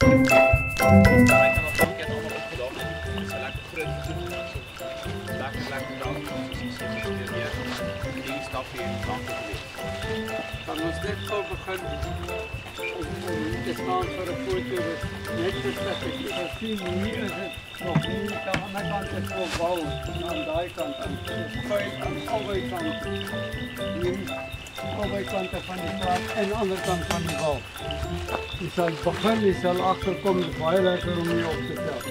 Kan ons net gou begin om te staan vir 'n foto net dat ek sien hier is dit nog nie aan my kant is vol bal aan daai kant aan albei kante hier albei kante van die straat en aan die ander kant van die bal. Jy sal begin, jy sal agterkom, dit is baie lekker om hier op te tel.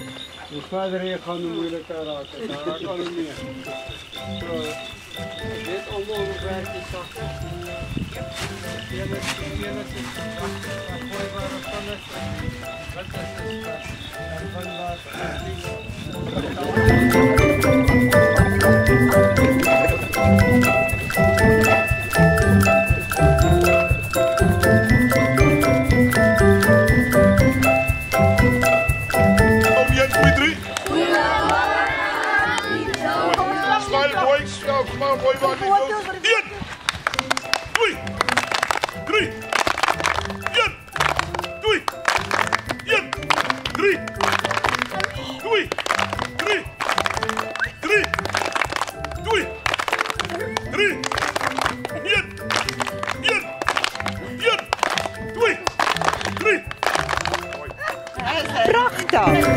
Hoe verder jy gaan, hoe moeiliker raak het. Daar raak al nie meer. So, dit allemaal werk is zacht. Eerlijk is zacht. Gooibare pannes. Wat is het? En vandaag Come on, boy, one, two, 1, 2, 3, 1, 2, 1, 3, 2, 3, 3, 2, 3, 1, 2, 3. Prachtig!